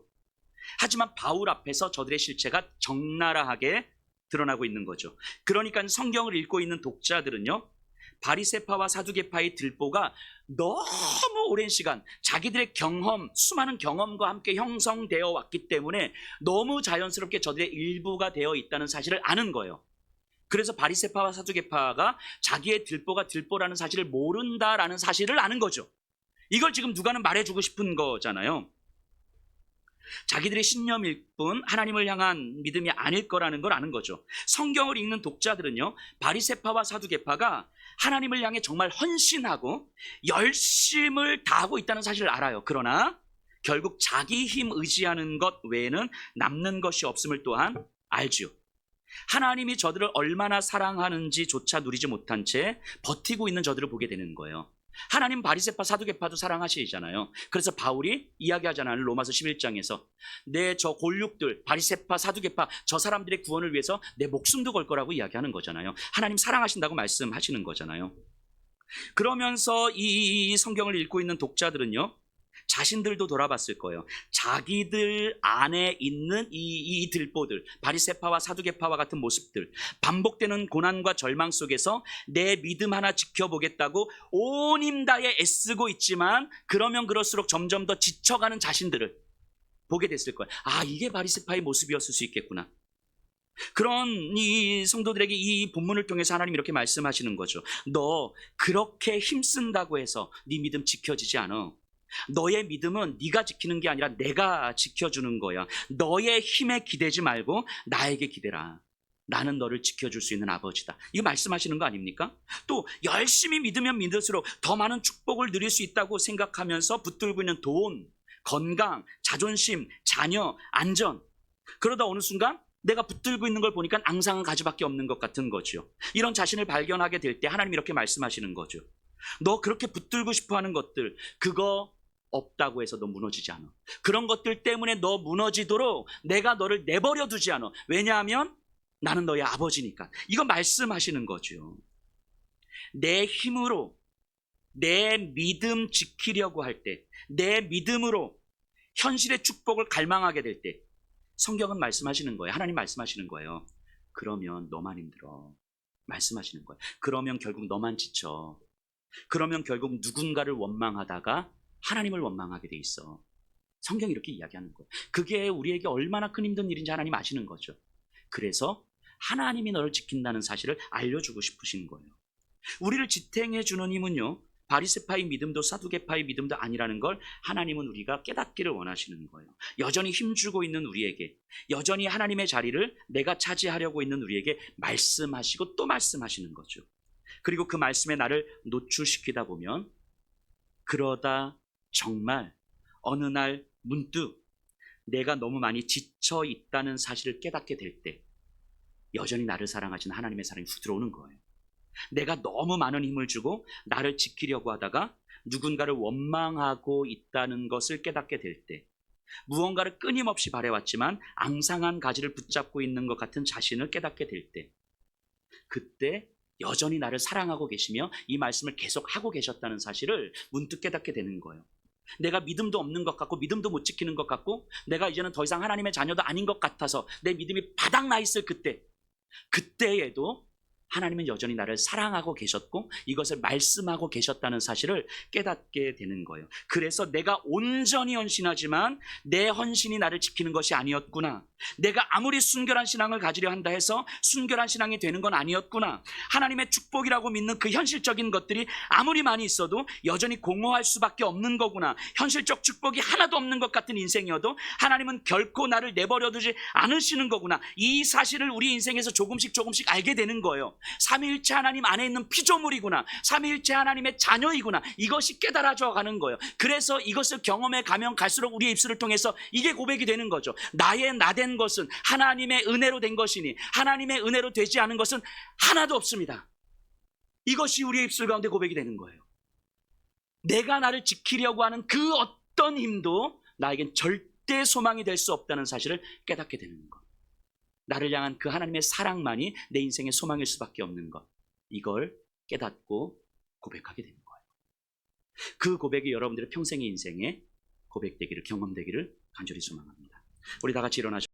하지만 바울 앞에서 저들의 실체가 적나라하게 드러나고 있는 거죠. 그러니까 성경을 읽고 있는 독자들은요, 바리새파와 사두개파의 들보가 너무 오랜 시간 자기들의 경험, 수많은 경험과 함께 형성되어 왔기 때문에 너무 자연스럽게 저들의 일부가 되어 있다는 사실을 아는 거예요. 그래서 바리새파와 사두개파가 자기의 들보가 들보라는 사실을 모른다라는 사실을 아는 거죠. 이걸 지금 누가는 말해주고 싶은 거잖아요. 자기들의 신념일 뿐 하나님을 향한 믿음이 아닐 거라는 걸 아는 거죠. 성경을 읽는 독자들은요, 바리새파와 사두개파가 하나님을 향해 정말 헌신하고 열심을 다하고 있다는 사실을 알아요. 그러나 결국 자기 힘 의지하는 것 외에는 남는 것이 없음을 또한 알지요. 하나님이 저들을 얼마나 사랑하는지조차 누리지 못한 채 버티고 있는 저들을 보게 되는 거예요. 하나님 바리새파 사두개파도 사랑하시잖아요. 그래서 바울이 이야기하잖아요. 로마서 11장에서 내 저 골육들, 바리새파 사두개파, 저 사람들의 구원을 위해서 내 목숨도 걸 거라고 이야기하는 거잖아요. 하나님 사랑하신다고 말씀하시는 거잖아요. 그러면서 이 성경을 읽고 있는 독자들은요, 자신들도 돌아봤을 거예요. 자기들 안에 있는 이 들보들, 바리새파와 사두개파와 같은 모습들, 반복되는 고난과 절망 속에서 내 믿음 하나 지켜보겠다고 온 힘 다해 애쓰고 있지만 그러면 그럴수록 점점 더 지쳐가는 자신들을 보게 됐을 거예요. 아, 이게 바리새파의 모습이었을 수 있겠구나. 그런 이 성도들에게 이 본문을 통해서 하나님 이렇게 말씀하시는 거죠. 너 그렇게 힘쓴다고 해서 네 믿음 지켜지지 않아. 너의 믿음은 네가 지키는 게 아니라 내가 지켜주는 거야. 너의 힘에 기대지 말고 나에게 기대라. 나는 너를 지켜줄 수 있는 아버지다. 이거 말씀하시는 거 아닙니까? 또 열심히 믿으면 믿을수록 더 많은 축복을 누릴 수 있다고 생각하면서 붙들고 있는 돈, 건강, 자존심, 자녀, 안전, 그러다 어느 순간 내가 붙들고 있는 걸 보니까 앙상한 가지밖에 없는 것 같은 거죠. 이런 자신을 발견하게 될 때 하나님 이렇게 말씀하시는 거죠. 너 그렇게 붙들고 싶어하는 것들, 그거 없다고 해서 너 무너지지 않아. 그런 것들 때문에 너 무너지도록 내가 너를 내버려 두지 않아. 왜냐하면 나는 너의 아버지니까. 이거 말씀하시는 거죠. 내 힘으로 내 믿음 지키려고 할 때, 내 믿음으로 현실의 축복을 갈망하게 될 때 성경은 말씀하시는 거예요. 하나님 말씀하시는 거예요. 그러면 너만 힘들어. 말씀하시는 거예요. 그러면 결국 너만 지쳐. 그러면 결국 누군가를 원망하다가 하나님을 원망하게 돼 있어. 성경이 이렇게 이야기하는 거예요. 그게 우리에게 얼마나 큰 힘든 일인지 하나님 아시는 거죠. 그래서 하나님이 너를 지킨다는 사실을 알려주고 싶으신 거예요. 우리를 지탱해 주는 힘은요, 바리새파의 믿음도 사두개파의 믿음도 아니라는 걸 하나님은 우리가 깨닫기를 원하시는 거예요. 여전히 힘주고 있는 우리에게, 여전히 하나님의 자리를 내가 차지하려고 있는 우리에게 말씀하시고 또 말씀하시는 거죠. 그리고 그 말씀에 나를 노출시키다 보면 그러다 정말 어느 날 문득 내가 너무 많이 지쳐 있다는 사실을 깨닫게 될 때 여전히 나를 사랑하시는 하나님의 사랑이 훅 들어오는 거예요. 내가 너무 많은 힘을 주고 나를 지키려고 하다가 누군가를 원망하고 있다는 것을 깨닫게 될 때, 무언가를 끊임없이 바래왔지만 앙상한 가지를 붙잡고 있는 것 같은 자신을 깨닫게 될 때, 그때 여전히 나를 사랑하고 계시며 이 말씀을 계속 하고 계셨다는 사실을 문득 깨닫게 되는 거예요. 내가 믿음도 없는 것 같고 믿음도 못 지키는 것 같고 내가 이제는 더 이상 하나님의 자녀도 아닌 것 같아서 내 믿음이 바닥나 있을 그때에도 하나님은 여전히 나를 사랑하고 계셨고 이것을 말씀하고 계셨다는 사실을 깨닫게 되는 거예요. 그래서 내가 온전히 헌신하지만 내 헌신이 나를 지키는 것이 아니었구나. 내가 아무리 순결한 신앙을 가지려 한다 해서 순결한 신앙이 되는 건 아니었구나. 하나님의 축복이라고 믿는 그 현실적인 것들이 아무리 많이 있어도 여전히 공허할 수밖에 없는 거구나. 현실적 축복이 하나도 없는 것 같은 인생이어도 하나님은 결코 나를 내버려두지 않으시는 거구나. 이 사실을 우리 인생에서 조금씩 알게 되는 거예요. 삼위일체 하나님 안에 있는 피조물이구나. 삼위일체 하나님의 자녀이구나. 이것이 깨달아져 가는 거예요. 그래서 이것을 경험해 가면 갈수록 우리의 입술을 통해서 이게 고백이 되는 거죠. 나의 나된 것은 하나님의 은혜로 된 것이니 하나님의 은혜로 되지 않은 것은 하나도 없습니다. 이것이 우리의 입술 가운데 고백이 되는 거예요. 내가 나를 지키려고 하는 그 어떤 힘도 나에겐 절대 소망이 될 수 없다는 사실을 깨닫게 되는 것. 나를 향한 그 하나님의 사랑만이 내 인생의 소망일 수밖에 없는 것. 이걸 깨닫고 고백하게 되는 거예요. 그 고백이 여러분들의 평생의 인생에 고백되기를, 경험되기를 간절히 소망합니다. 우리 다 같이 일어나죠.